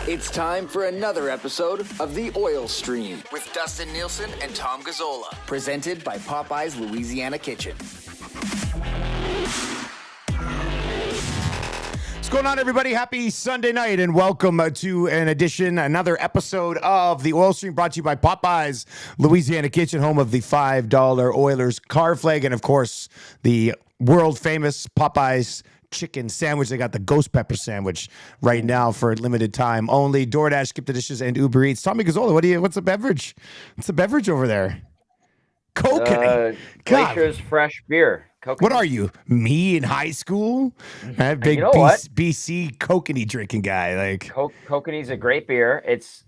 It's time for another episode of The Oil Stream with Dustin Nielsen and Tom Gazzola, presented by Popeye's Louisiana Kitchen. What's going on, everybody? Happy Sunday night, and welcome to another episode of The Oil Stream, brought to you by Popeye's Louisiana Kitchen, home of the $5 Oilers car flag, and of course, the world-famous Popeye's chicken sandwich. They got the ghost pepper sandwich right now for a limited time only. DoorDash, Skip the Dishes, and Uber Eats. Tommy Gazzola, what's the beverage? What's the beverage over there? Kokanee. Glacier's fresh beer. Kokanee. What are you? Me in high school? I'm a big BC Kokanee drinking guy. Like Kokanee's a great beer. It's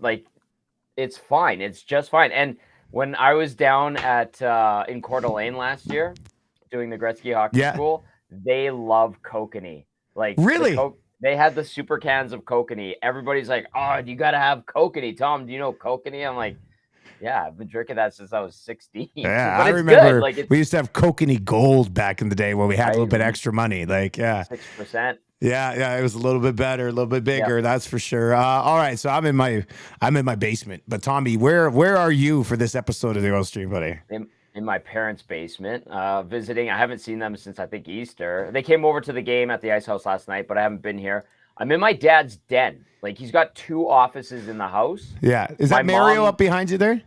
fine. It's just fine. And when I was down at in Coeur d'Alene last year doing the Gretzky Hockey School, they love Kokanee. Like, really? They had the super cans of Kokanee. Everybody's like, "Oh, you got to have Kokanee." Tom, do you know Kokanee? I'm like, yeah, I've been drinking that since I was 16. Yeah, but I remember we used to have Kokanee Gold back in the day when we had a little bit extra money. Like, 6%. Yeah, it was a little bit better, a little bit bigger. Yep. That's for sure. All right, so I'm in my basement. But Tommy, where are you for this episode of the Oil Stream, buddy? In my parents' basement, visiting. I haven't seen them since I think Easter. They came over to the game at the Ice House last night, but I haven't been here. I'm in my dad's den. Like, he's got two offices in the house. Yeah. Is that Mario up behind you there?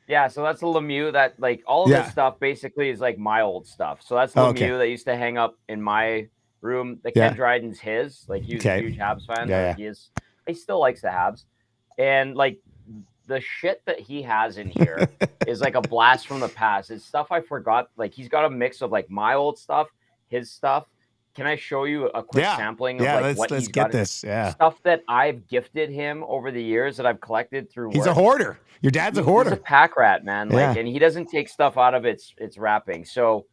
Yeah, so that's a Lemieux that, like, all of this stuff basically is like my old stuff. So that's Lemieux that used to hang up in my room. The Ken Dryden's his. Like, he was a huge Habs fan. Yeah. He still likes the Habs. And, like, the shit that he has in here is like a blast from the past. It's stuff I forgot. Like, he's got a mix of like my old stuff, his stuff. Can I show you a quick sampling of like what he's got? Stuff that I've gifted him over the years that I've collected through work. He's a hoarder. Your dad's a hoarder. He's a pack rat, man. Like, and he doesn't take stuff out of its wrapping. So,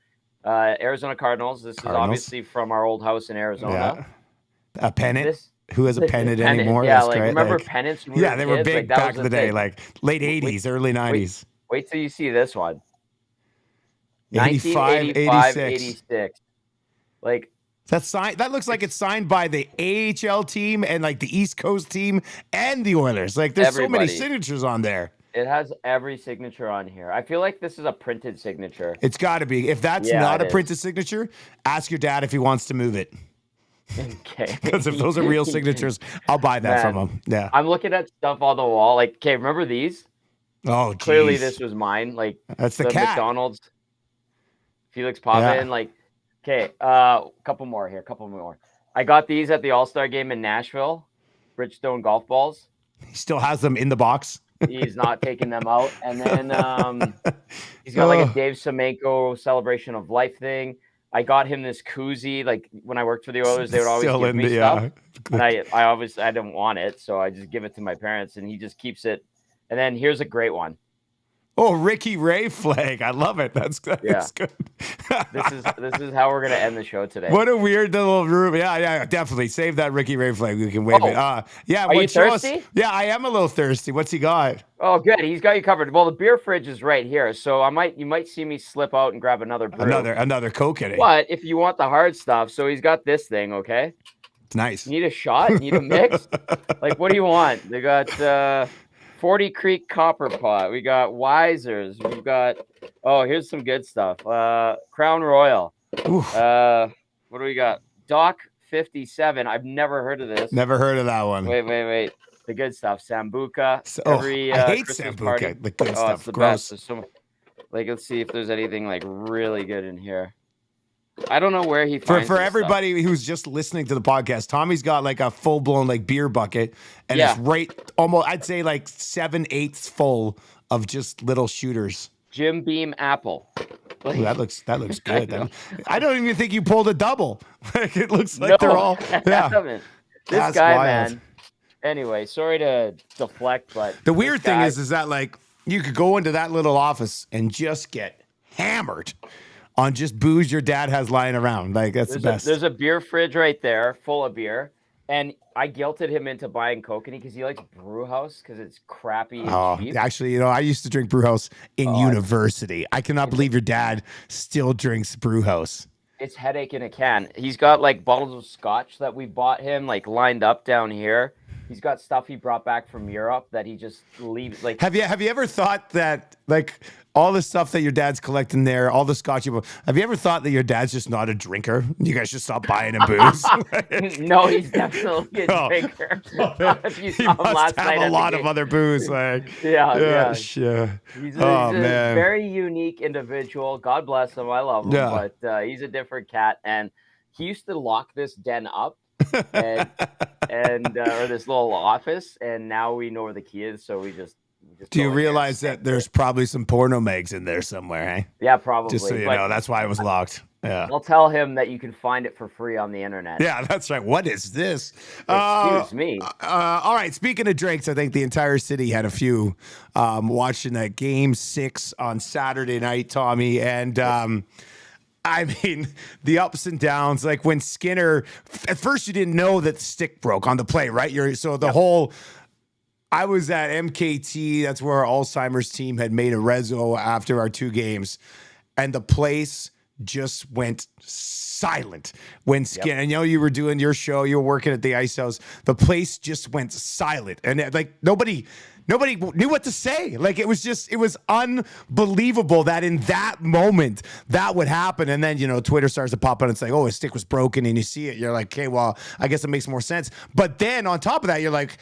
Arizona Cardinals. This is obviously from our old house in Arizona. Yeah. A pennant. Who has a pennant anymore? Yeah, that's like, great. remember pennants? Yeah, they were big back in the day, like late 80s, early 90s. Wait till you see this one. 85, 86. Like, that looks like it's signed by the AHL team and like the East Coast team and the Oilers. Like, there's so many signatures on there. It has every signature on here. I feel like this is a printed signature. It's got to be. If that's not a printed signature, ask your dad if he wants to move it. Okay. Because if those are real signatures, I'll buy that from him. Yeah. I'm looking at stuff on the wall. Like, okay, remember these? Oh, geez. Clearly this was mine. Like, that's the cat. McDonald's. Felix Potvin. Like, okay, couple more. I got these at the All-Star game in Nashville. Bridgestone golf balls. He still has them in the box. He's not taking them out. And then he's got like a Dave Semenko celebration of life thing. I got him this koozie. Like, when I worked for the Oilers, they would always give me stuff. And I obviously I didn't want it, so I just give it to my parents, and he just keeps it. And then here's a great one. Oh, Ricky Ray flag. I love it. That's good. This is how we're gonna end the show today. What a weird little room. Yeah, definitely. Save that Ricky Ray flag. We can wave it. Are you thirsty? Yeah, I am a little thirsty. What's he got? Oh, good. He's got you covered. Well, the beer fridge is right here, so you might see me slip out and grab another brew. Another Kokanee. But if you want the hard stuff, so he's got this thing, okay? It's nice. Need a shot? Need a mix? Like, what do you want? They got 40 Creek Copper Pot. We got Wiser's. We've got, here's some good stuff. Crown Royal. What do we got? Doc 57. I've never heard of this. Never heard of that one. Wait. The good stuff. Sambuca. I hate Christmas Sambuca. Party. The good stuff. It's the gross. Best. Like, let's see if there's anything like really good in here. I don't know where he finds for everybody who's just listening to the podcast. Tommy's got like a full blown like beer bucket, and it's right almost I'd say like 7/8 full of just little shooters. Jim Beam Apple. Like, ooh, that looks good. I don't even think you pulled a double. Like, it looks like they're all. Yeah. This That's guy, wild. man. Anyway, sorry to deflect, but the weird thing is that like you could go into that little office and just get hammered on just booze your dad has lying around. Like, that's the best. There's a beer fridge right there full of beer. And I guilted him into buying Kokanee because he likes Brew House because it's crappy and Oh, cheap. actually, I used to drink Brew House in university. I cannot believe your dad still drinks Brew House. It's headache in a can. He's got like bottles of scotch that we bought him like lined up down here. He's got stuff he brought back from Europe that he just leaves. Like, have you ever thought that like all the stuff that your dad's collecting there, all the scotch have you ever thought that your dad's just not a drinker? You guys should stop buying him booze. No, he's definitely a drinker. If you He saw him must last have night a lot of other booze. Like, yeah. He's He's a very unique individual. God bless him. I love him, but he's a different cat. And he used to lock this den up and or this little office, and now we know where the key is, so we just do you realize that there's probably some porno mags in there somewhere, eh? Yeah, probably. Just so you know, that's why it was locked. Yeah. I'll tell him that you can find it for free on the internet. Yeah, that's right. What is this? Excuse me. All right. Speaking of drinks, I think the entire city had a few watching that Game 6 on Saturday night, Tommy. And I mean, the ups and downs, like when Skinner, at first you didn't know that the stick broke on the play, right? I was at MKT. That's where our Alzheimer's team had made a reso after our 2 games. And the place just went silent when Skinner, and you were doing your show, you were working at the Ice House. The place just went silent. And like nobody knew what to say. Like it was unbelievable that in that moment that would happen. And then, Twitter starts to pop up and it's like, oh, his stick was broken, and you see it. You're like, okay, well, I guess it makes more sense. But then on top of that, you're like,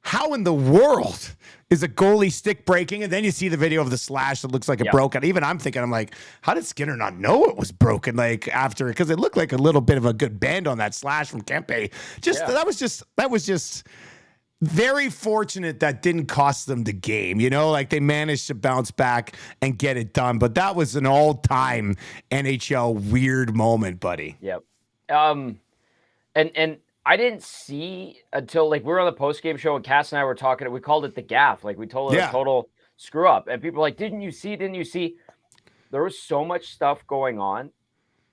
how in the world is a goalie stick breaking? And then you see the video of the slash that looks like it broke. And even I'm like, how did Skinner not know it was broken? Like after, because it looked like a little bit of a good bend on that slash from Kempe. That was just very fortunate that didn't cost them the game. Like they managed to bounce back and get it done. But that was an all-time NHL weird moment, buddy. Yep. And I didn't see until like we were on the post-game show and Cass and I were talking, we called it the gaff. Like we told it a total screw up. And people were like, didn't you see? There was so much stuff going on.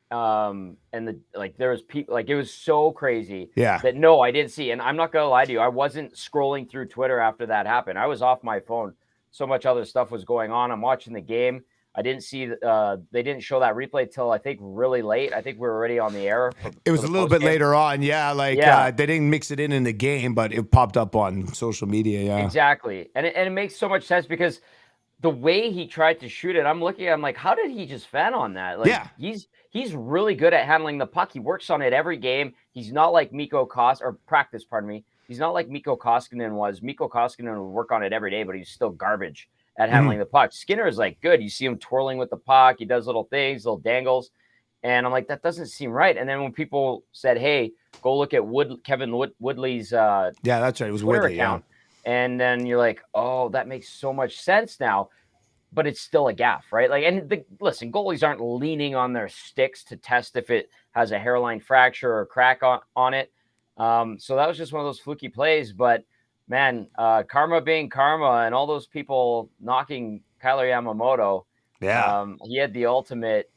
And there was people, like it was so crazy that no, I didn't see. And I'm not going to lie to you. I wasn't scrolling through Twitter after that happened. I was off my phone. So much other stuff was going on. I'm watching the game. I didn't see, they didn't show that replay till I think really late. I think we were already on the air. It was a little bit later on. Yeah. They didn't mix it in the game, but it popped up on social media. Yeah, exactly. And it makes so much sense because the way he tried to shoot it, I'm like, how did he just fan on that? Like, he's really good at handling the puck. He works on it every game. He's not like Mikko practice, pardon me. He's not like Mikko Koskinen was. Mikko Koskinen would work on it every day, but he's still garbage at handling the puck. Skinner is like good. You see him twirling with the puck. He does little things, little dangles. And I'm like, that doesn't seem right. And then when people said, hey, go look at Kevin Woodley's that's right. It was Twitter Woodley account. Yeah. And then you're like, oh, that makes so much sense now. But it's still a gaff, right? Like, and listen, goalies aren't leaning on their sticks to test if it has a hairline fracture or crack on it. So that was just one of those fluky plays. But man, karma being karma, and all those people knocking Kyler Yamamoto. Yeah, he had the ultimate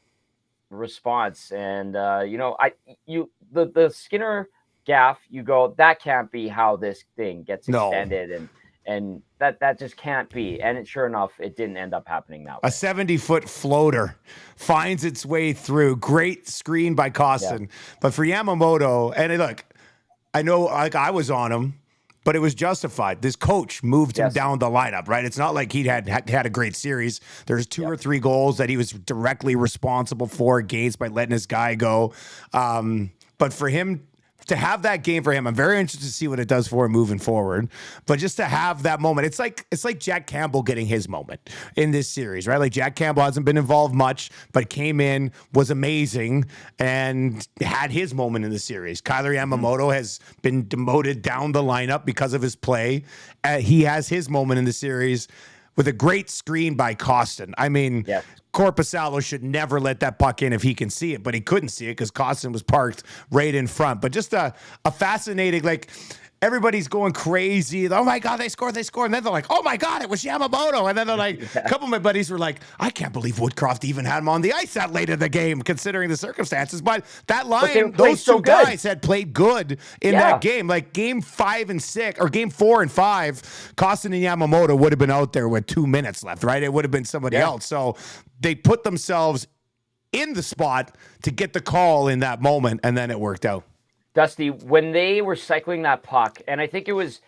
response, and the Skinner gaff. You go, that can't be how this thing gets extended, and that just can't be. And sure enough, it didn't end up happening that way. A 70-foot floater finds its way through. Great screen by Kostin, but for Yamamoto, and look, I know, like I was on him. But it was justified. This coach moved him down the lineup, right? It's not like he had a great series. There's 2 or 3 goals that he was directly responsible for against by letting his guy go. But for him to have that game for him, I'm very interested to see what it does for him moving forward. But just to have that moment, it's like Jack Campbell getting his moment in this series, right? Like Jack Campbell hasn't been involved much, but came in, was amazing, and had his moment in the series. Kyler Yamamoto has been demoted down the lineup because of his play. He has his moment in the series with a great screen by Kostin. I mean, Korpisalo should never let that puck in if he can see it, but he couldn't see it because Kostin was parked right in front. But just a fascinating, like, everybody's going crazy. Oh my God, they scored. And then they're like, oh my God, it was Yamamoto. And then they're like, a couple of my buddies were like, I can't believe Woodcroft even had him on the ice that late in the game, considering the circumstances. But that line, those two guys had played good in that game. Like game 5 and 6, or game 4 and 5, Kostin and Yamamoto would have been out there with 2 minutes left, right? It would have been somebody else. So they put themselves in the spot to get the call in that moment, and then it worked out. Dusty, when they were cycling that puck, and I think it was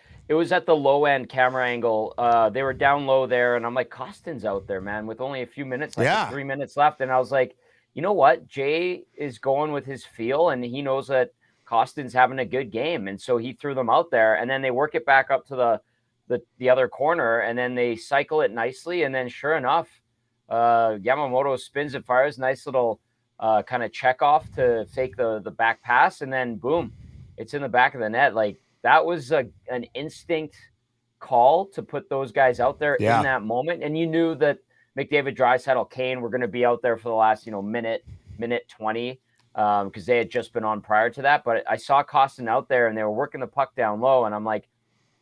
at the low end camera angle, they were down low there, and I'm like, Kostin's out there, man, with only a few minutes, 3 minutes left. And I was like, you know what? Jay is going with his feel, and he knows that Kostin's having a good game. And so he threw them out there, and then they work it back up to the other corner, and then they cycle it nicely. And then sure enough, Yamamoto spins and fires, nice little kind of check off to fake the back pass, and then boom, it's in the back of the net. Like, that was an instinct call to put those guys out there in that moment. And you knew that McDavid, Draisaitl, Kane were going to be out there for the last, minute 20, because they had just been on prior to that. But I saw Kostin out there, and they were working the puck down low, and I'm like,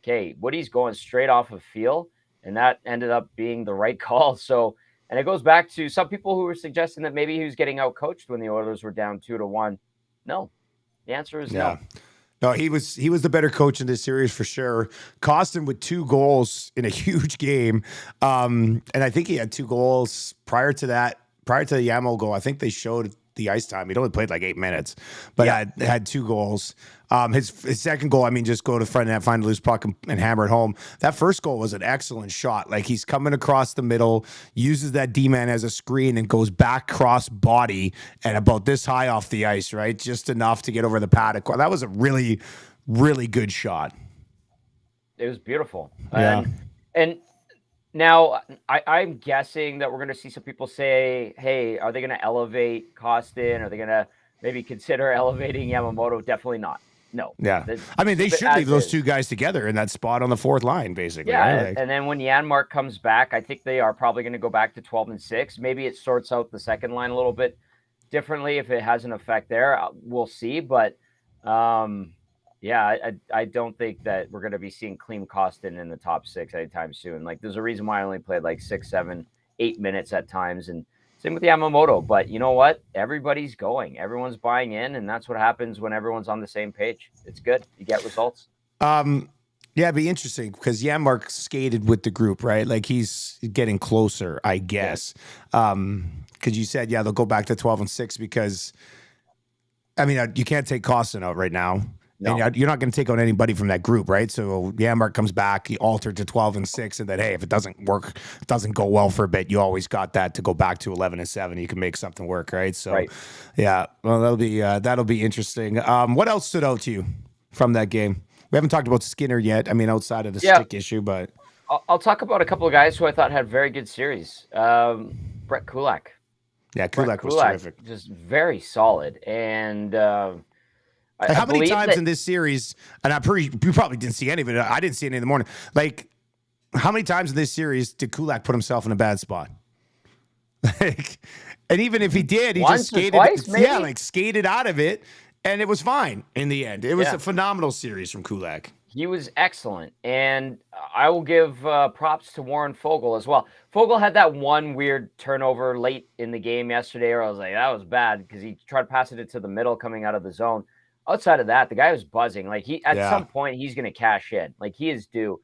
okay, Woody's going straight off of feel, and that ended up being the right call. So, and it goes back to some people who were suggesting that maybe he was getting outcoached when the Oilers were down 2-1. No, the answer is no. No, he was the better coach in this series for sure. Kostin with 2 goals in a huge game. And I think he had 2 goals prior to the Yamo goal. I think they showed the ice time. He'd only played like 8 minutes, but had 2 goals. His second goal, just go to the front net, find a loose puck, and hammer it home. That first goal was an excellent shot. Like, he's coming across the middle, uses that D-man as a screen, and goes back cross body and about this high off the ice, right? Just enough to get over the paddock. That was a really, really good shot. It was beautiful. Yeah. And now I'm guessing that we're going to see some people say, hey, are they going to elevate Kostin? Are they going to maybe consider elevating Yamamoto? Definitely not. No. Yeah. They should leave those 2 guys together in that spot on the 4th line, basically. Yeah. Right? And then when Janmark comes back, I think they are probably going to go back to 12 and 6. Maybe it sorts out the second line a little bit differently if it has an effect there. We'll see. But I don't think that we're going to be seeing clean Kostin in the top 6 anytime soon. Like, there's a reason why I only played like 6, 7, 8 minutes at times. And same with Yamamoto, but you know what? Everybody's going. Everyone's buying in, and that's what happens when everyone's on the same page. It's good. You get results. It'd be interesting because Janmark skated with the group, right? Like, he's getting closer, I guess. Because you said, they'll go back to 12 and 6 because, you can't take Kostin out right now. No. And you're not going to take out anybody from that group, right? So Janmark comes back, he altered to 12 and 6, and then, hey, if it doesn't work, it doesn't go well for a bit, you always got that to go back to 11 and 7. You can make something work, right? So, that'll be interesting. What else stood out to you from that game? We haven't talked about Skinner yet. outside of the stick issue, but I'll talk about a couple of guys who I thought had very good series. Brett Kulak. Yeah, Kulak was terrific. Just very solid, and. How many times in this series, and you probably didn't see any of it. I didn't see any in the morning. Like, how many times in this series did Kulak put himself in a bad spot? And even if he did, he just skated. Twice, maybe? Yeah, skated out of it, and it was fine in the end. It was a phenomenal series from Kulak. He was excellent, and I will give props to Warren Foegele as well. Foegele had that one weird turnover late in the game yesterday, where I was like, that was bad, because he tried passing it to the middle coming out of the zone. Outside of that, the guy was buzzing. Like, some point, he's going to cash in. Like, he is due.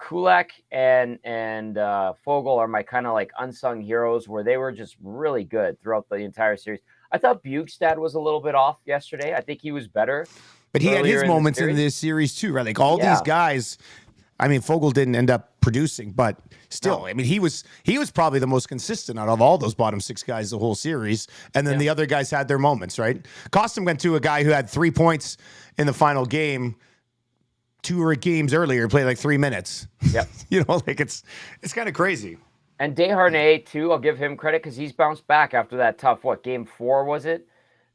Kulak and Foegele are my kind of like unsung heroes, where they were just really good throughout the entire series. I thought Bjugstad was a little bit off yesterday. I think he was better. But he had his moments in this series too, right? Like, all these guys, Foegele didn't end up producing, but still, he was probably the most consistent out of all those bottom 6 guys the whole series. And then the other guys had their moments, right? Kostin went to a guy who had 3 points in the final game 2 games earlier, played like 3 minutes. Yep. It's kind of crazy. And Desharnais too, I'll give him credit because he's bounced back after that tough, game 4 was it?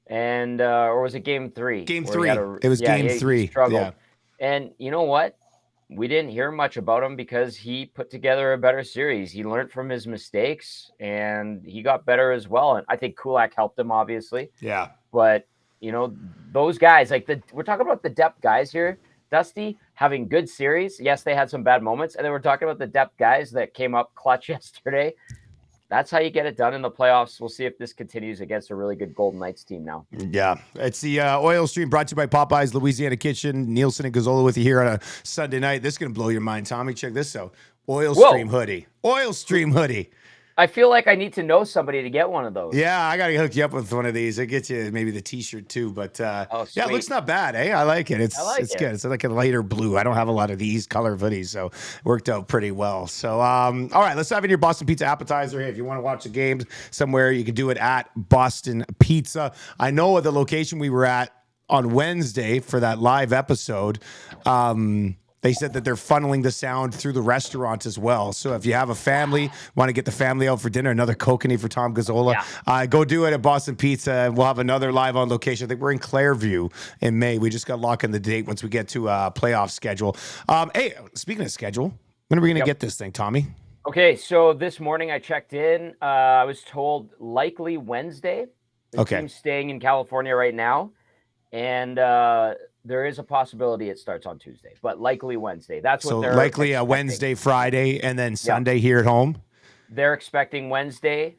And or was it game 3? Game 3. It was game 3. He struggled. Yeah. And you know what? We didn't hear much about him because he put together a better series. He learned from his mistakes, and he got better as well. And I think Kulak helped him, obviously. Yeah. But, those guys, we're talking about the depth guys here. Dusty having good series. Yes, they had some bad moments, and then we're talking about the depth guys that came up clutch yesterday. That's how you get it done in the playoffs. We'll see if this continues against a really good Golden Knights team now. Yeah, it's the Oil Stream brought to you by Popeyes Louisiana Kitchen. Nielsen and Gazzola with you here on a Sunday night. This is going to blow your mind, Tommy. Check this out. Oil Stream hoodie. Oil Stream hoodie. I feel like I need to know somebody to get one of those. Yeah, I got to hook you up with one of these. I get you maybe the T-shirt too, but yeah, it looks not bad, eh? I like it. It's good. It's like a lighter blue. I don't have a lot of these color hoodies, so it worked out pretty well. So, all right, let's have in your Boston Pizza appetizer. Hey, if you want to watch the games somewhere, you can do it at Boston Pizza. I know the location we were at on Wednesday for that live episode. They said that they're funneling the sound through the restaurant as well. So if you have a family, want to get the family out for dinner, another kokanee for Tom Gazzola, go do it at Boston Pizza. We'll have another live on location. I think we're in Clairview in May. We just got to lock in the date once we get to playoff schedule. Hey, speaking of schedule, when are we going to get this thing, Tommy? Okay, so this morning I checked in. I was told likely Wednesday. The team's staying in California right now. And there is a possibility it starts on Tuesday, but likely Wednesday. That's what they're likely expecting. A Wednesday, Friday, and then Sunday here at home. They're expecting Wednesday,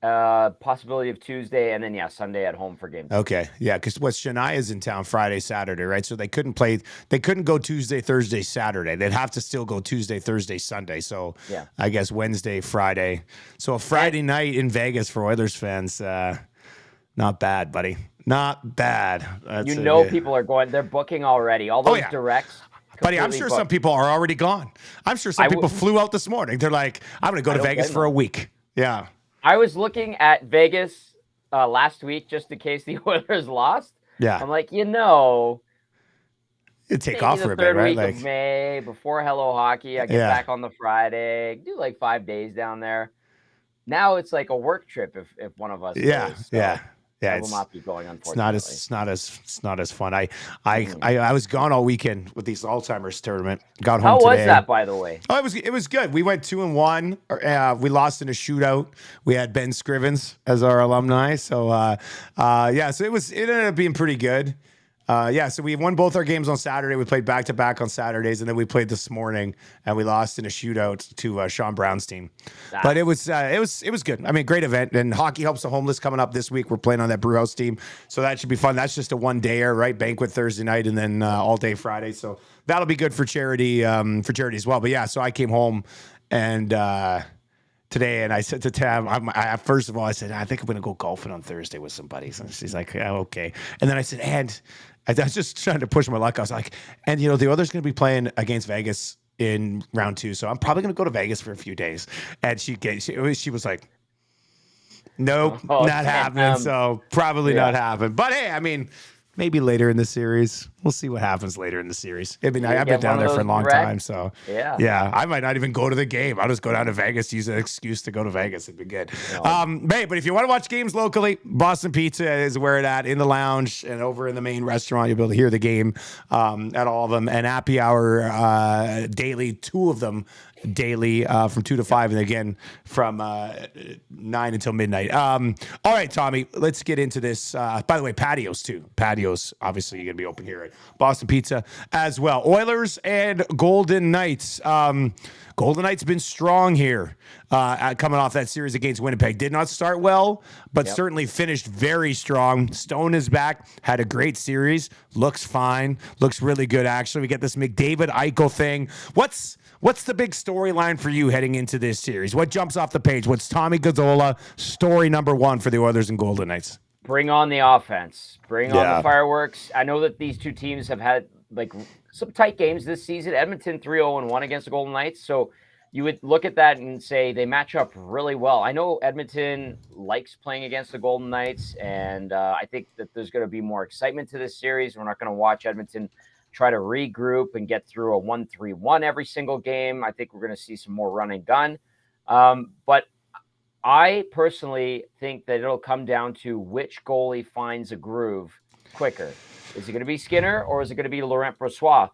possibility of Tuesday, and then Sunday at home for game 2. Okay, yeah, because Shania's in town Friday, Saturday, right? So they couldn't play. They couldn't go Tuesday, Thursday, Saturday. They'd have to still go Tuesday, Thursday, Sunday. So I guess Wednesday, Friday. So a Friday night in Vegas for Oilers fans. Not bad, buddy. Not bad. People are going. They're booking already. All those directs. Buddy, I'm sure some people are already gone. I'm sure some people flew out this morning. They're like, I'm going to go to Vegas for a week. Yeah. I was looking at Vegas last week just in case the Oilers lost. Yeah. I'm like, it'd take off for a bit, right? Week of May, before Hello Hockey. I get back on the Friday. Do like 5 days down there. Now it's like a work trip if one of us goes. I will not be going, unfortunately. It's not as fun. I was gone all weekend with these Alzheimer's tournament. Got home today. How was that, by the way? Oh, it was good. We went 2-1. We lost in a shootout. We had Ben Scrivens as our alumni. So so it ended up being pretty good. So we won both our games on Saturday. We played back-to-back on Saturdays, and then we played this morning, and we lost in a shootout to Sean Brown's team. But it was good. I mean, great event, and Hockey Helps the Homeless coming up this week. We're playing on that Brewhouse team, so that should be fun. That's just a one-dayer, right? Banquet Thursday night, and then all day Friday. So that'll be good for charity as well. But so I came home and today, and I said to Tam, first of all, I said, I think I'm going to go golfing on Thursday with some buddies. And she's like, okay. And then I said, and I was just trying to push my luck. I was like, and the Oilers going to be playing against Vegas in round 2, so I'm probably going to go to Vegas for a few days. And she was like, nope, not happening. So probably not happening. But hey, I mean, maybe later in the series. We'll see what happens later in the series. I mean, I've been down there for a long time, so I might not even go to the game. I'll just go down to Vegas, use an excuse to go to Vegas. It'd be good. But if you want to watch games locally, Boston Pizza is where it at, in the lounge and over in the main restaurant. You'll be able to hear the game at all of them. And happy hour daily, 2 of them daily from 2 to 5, and again from 9 until midnight. All right, Tommy, let's get into this. By the way, patios too. Patios, obviously, you're going to be open here at Boston Pizza as well. Oilers and Golden Knights. Golden Knights been strong here coming off that series against Winnipeg. Did not start well, but certainly finished very strong. Stone is back. Had a great series. Looks fine. Looks really good, actually. We get this McDavid-Eichel thing. What's the big storyline for you heading into this series? What jumps off the page? What's Tommy Gazzola story number 1 for the Oilers and Golden Knights? Bring on the offense. Bring on the fireworks. I know that these two teams have had some tight games this season. Edmonton 3-0-1 against the Golden Knights. So you would look at that and say they match up really well. I know Edmonton likes playing against the Golden Knights, and I think that there's going to be more excitement to this series. We're not going to watch Edmonton try to regroup and get through a 1-3-1 every single game. I think we're going to see some more run and gun. But I personally think that it'll come down to which goalie finds a groove quicker. Is it going to be Skinner or is it going to be Laurent Brossoit?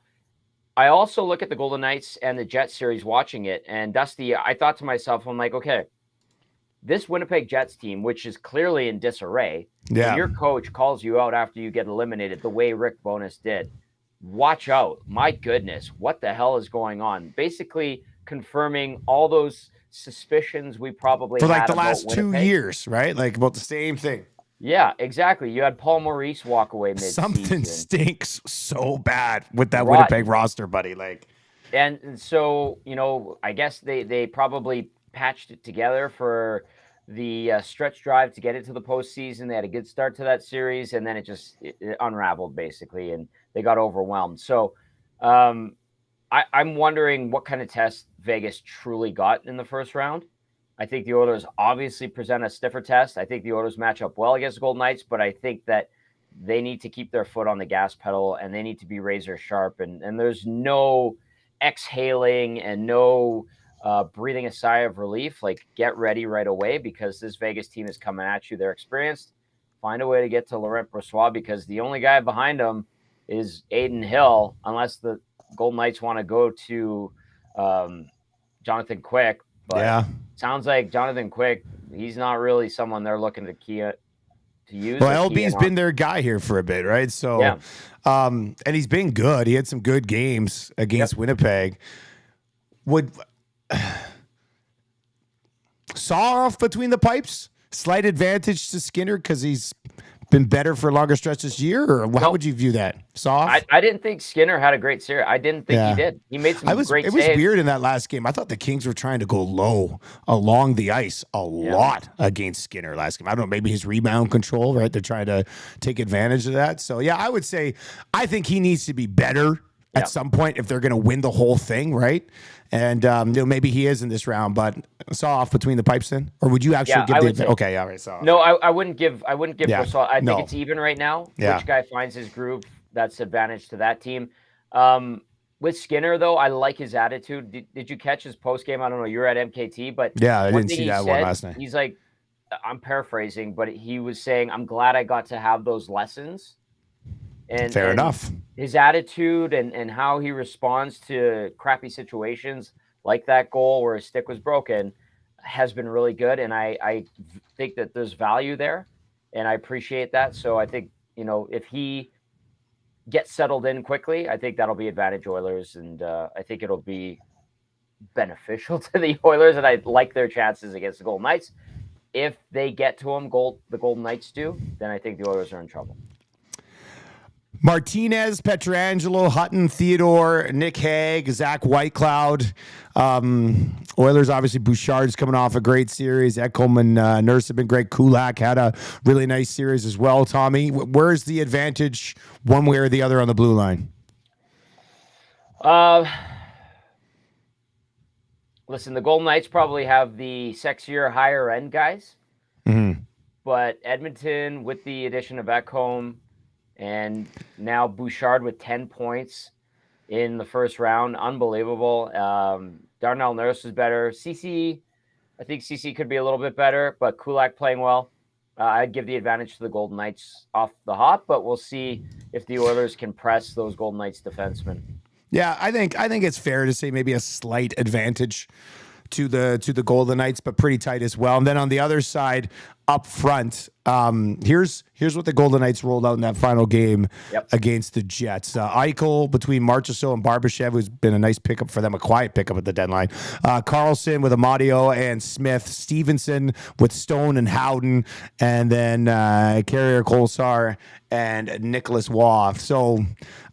I also look at the Golden Knights and the Jets series watching it. And Dusty, I thought to myself, I'm like, okay, this Winnipeg Jets team, which is clearly in disarray, when your coach calls you out after you get eliminated the way Rick Bowness did, watch out. My goodness, what the hell is going on? Basically confirming all those suspicions we probably For like had the about last 2 Winnipeg. years, right? Like about the same thing. Yeah, exactly. You had Paul Maurice walk away Something mid-season. stinks so bad with that Rotten. Winnipeg roster, buddy. Like, And so, I guess they probably patched it together for the stretch drive to get into the postseason. They had a good start to that series, and then it unraveled basically, and they got overwhelmed. So um, I'm wondering what kind of test Vegas truly got in the first round. I think the Oilers obviously present a stiffer test. I think the Oilers match up well against the Golden Knights, but I think that they need to keep their foot on the gas pedal and they need to be razor sharp. And there's no exhaling and no breathing a sigh of relief. Like, get ready right away because this Vegas team is coming at you. They're experienced. Find a way to get to Laurent Brossoit because the only guy behind him is Aiden Hill, unless the Golden Knights want to go to Jonathan Quick. But yeah. sounds like Jonathan Quick, he's not really someone they're looking to use. Well, LB's been their guy here for a bit, right? So, yeah. And he's been good. He had some good games against Winnipeg. Would saw off between the pipes, slight advantage to Skinner because he's been better for a longer stretch this year, or how would you view that? Soft? I didn't think Skinner had a great series. I didn't think he did. He made some great saves. It was weird in that last game. I thought the Kings were trying to go low along the ice a lot against Skinner last game. I don't know, maybe his rebound control, right? They're trying to take advantage of that. So, yeah, I would say I think he needs to be better at some point if they're going to win the whole thing, right? And maybe he is in this round, but saw off between the pipes then, or would you actually give the okay? All right, so no, I wouldn't give. I think it's even right now. Yeah. Which guy finds his groove? That's advantage to that team. With Skinner though, I like his attitude. Did you catch his post game? I don't know. You're at MKT, but yeah, I didn't see that one last night. He's like, I'm paraphrasing, but he was saying, "I'm glad I got to have those lessons." And fair enough. His attitude and how he responds to crappy situations like that goal where his stick was broken has been really good. And I think that there's value there and I appreciate that. So I think, if he gets settled in quickly, I think that'll be advantage Oilers. And I think it'll be beneficial to the Oilers. And I like their chances against the Golden Knights. If they get to them, the Golden Knights do, then I think the Oilers are in trouble. Martinez, Pietrangelo, Hutton, Theodore, Nick Hague, Zach Whitecloud. Oilers, obviously, Bouchard's coming off a great series. Ekholm and Nurse have been great. Kulak had a really nice series as well, Tommy. Where's the advantage one way or the other on the blue line? Listen, the Golden Knights probably have the sexier, higher-end guys. Mm-hmm. But Edmonton, with the addition of Ekholm, and now Bouchard with 10 points in the first round. Unbelievable. Darnell Nurse is better. I think CC could be a little bit better, but Kulak playing well. I'd give the advantage to the Golden Knights off the hop, but we'll see if the Oilers can press those Golden Knights defensemen. Yeah, I think it's fair to say maybe a slight advantage to the Golden Knights, but pretty tight as well. And then on the other side, up front, here's what the Golden Knights rolled out in that final game against the Jets. Eichel between Marchessault and Barbashev, who's been a nice pickup for them, a quiet pickup at the deadline. Carlson with Amadio and Smith. Stevenson with Stone and Howden. And then Carrier Kolesar and Nicholas Waugh. So,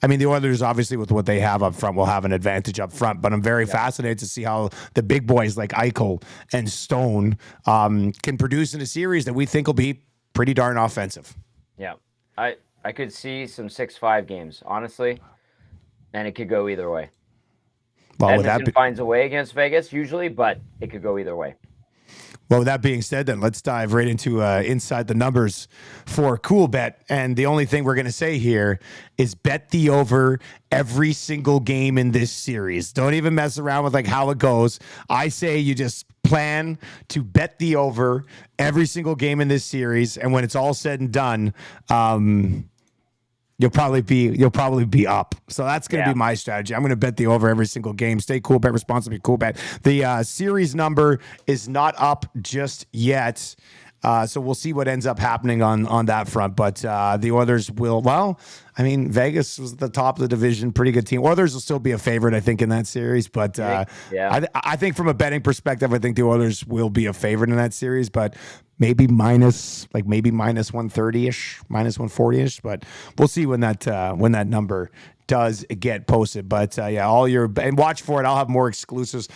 I mean, the Oilers, obviously, with what they have up front, will have an advantage up front. But I'm very fascinated to see how the big boys like Eichel and Stone can produce in a series that we think will be pretty darn offensive. Yeah. I could see some 6-5 games, honestly, and it could go either way. Well, Edmonton finds a way against Vegas usually, but it could go either way. Well, with that being said, then let's dive right into inside the numbers for Cool Bet. And the only thing we're going to say here is bet the over every single game in this series. Don't even mess around with like how it goes. I say you just plan to bet the over every single game in this series, and when it's all said and done, you'll probably be up. So that's going to be my strategy. I'm going to bet the over every single game. Stay cool, bet responsibly. Cool bet. The series number is not up just yet. So we'll see what ends up happening on that front. But the Oilers will, well, I mean, Vegas was at the top of the division, pretty good team. Oilers will still be a favorite, I think, in that series. But I think from a betting perspective, I think the Oilers will be a favorite in that series. But maybe minus 130-ish, minus 140-ish. But we'll see when that number does get posted. But and watch for it. I'll have more exclusives.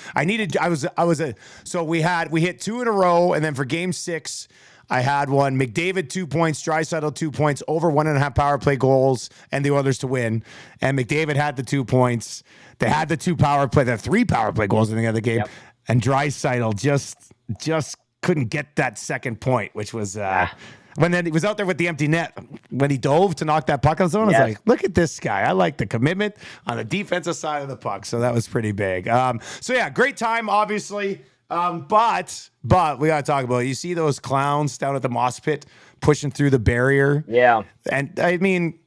So we hit 2 in a row, and then for game 6, I had one. McDavid 2 points, Draisaitl 2 points, over 1.5 power play goals, and the Oilers to win. And McDavid had the 2 points. They had the 3 power play goals in the other game. Yep. And Draisaitl just couldn't get that second point, which was when then he was out there with the empty net when he dove to knock that puck on zone. Yes. I was like, look at this guy. I like the commitment on the defensive side of the puck. So that was pretty big. Great time, obviously. But we got to talk about it. You see those clowns down at the moss pit pushing through the barrier? Yeah. And I mean,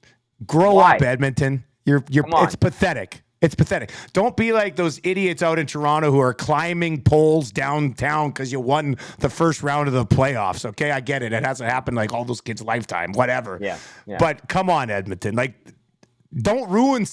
grow up, Edmonton. It's pathetic. It's pathetic. Don't be like those idiots out in Toronto who are climbing poles downtown because you won the first round of the playoffs. Okay, I get it. It hasn't happened like all those kids' lifetime, whatever. Yeah. But come on, Edmonton. Like, don't ruin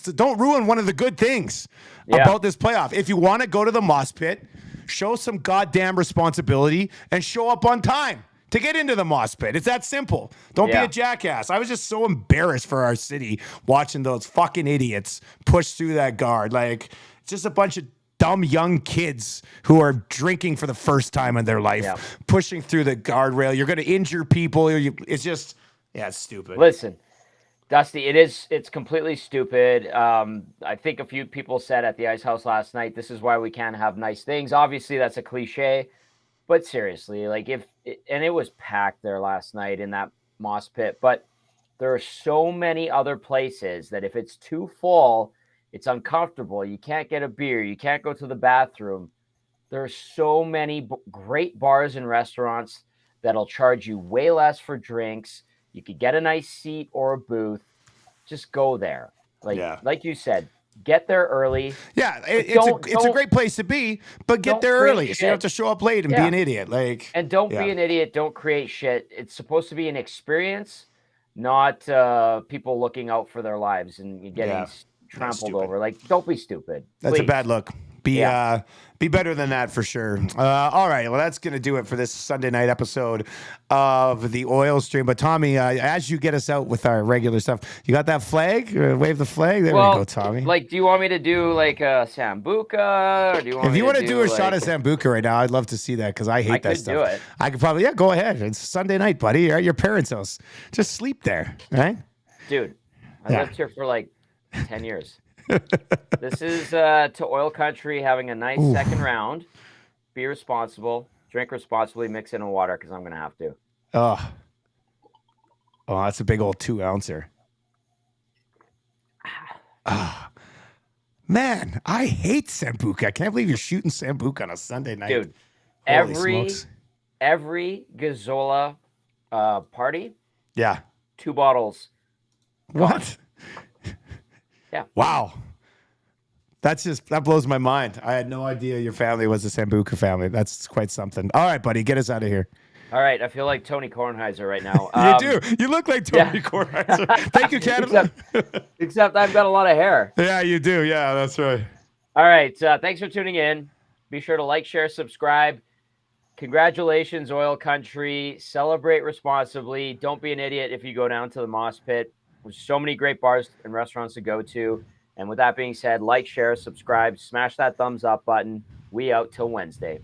one of the good things about this playoff. If you want to go to the moss pit, show some goddamn responsibility and show up on time to get into the moss pit. It's that simple. Don't be a jackass. I was just so embarrassed for our city watching those fucking idiots push through that guard. Like, it's just a bunch of dumb young kids who are drinking for the first time in their life, pushing through the guardrail. You're going to injure people. It's just, it's stupid. Listen, Dusty, it's completely stupid. I think a few people said at the Ice House last night, this is why we can't have nice things. Obviously, that's a cliche. But seriously, like and it was packed there last night in that moss pit, but there are so many other places that if it's too full, it's uncomfortable. You can't get a beer. You can't go to the bathroom. There are so many great bars and restaurants that'll charge you way less for drinks. You could get a nice seat or a booth. Just go there. Like you said, get there early. Yeah, it's a great place to be, but get there early. So you don't have to show up late and be an idiot. And don't be an idiot. Don't create shit. It's supposed to be an experience, not people looking out for their lives and getting trampled over. Like, don't be stupid. That's a bad look. Be better than that for sure. All right. Well, that's going to do it for this Sunday night episode of the Oil Stream. But Tommy, as you get us out with our regular stuff, you got that flag? Wave the flag. There we go, Tommy. Like, do you want me to do like a Sambuca? Or do you want if you want to do a shot of Sambuca right now, I'd love to see that because I hate that stuff. Do it. I could probably, go ahead. It's Sunday night, buddy. You're at your parents' house. Just sleep there, right? Dude, I lived here for like 10 years. This is to Oil Country having a nice second round. Be responsible. Drink responsibly. Mix in water because I'm going to have to. Oh, that's a big old 2-ouncer. Man, I hate Sambuca. I can't believe you're shooting Sambuca on a Sunday night. Dude, every Gazzola party, 2 bottles. What? Yeah. Wow. That blows my mind. I had no idea your family was a Sambuca family. That's quite something. All right, buddy, get us out of here. All right, I feel like Tony Kornheiser right now. You do. You look like Tony Kornheiser. Thank you, Canada. Except I've got a lot of hair. Yeah, you do. Yeah, that's right. All right, thanks for tuning in. Be sure to like, share, subscribe. Congratulations, Oil Country. Celebrate responsibly. Don't be an idiot if you go down to the moss pit. There's so many great bars and restaurants to go to. And with that being said, like, share, subscribe, smash that thumbs up button. We out till Wednesday.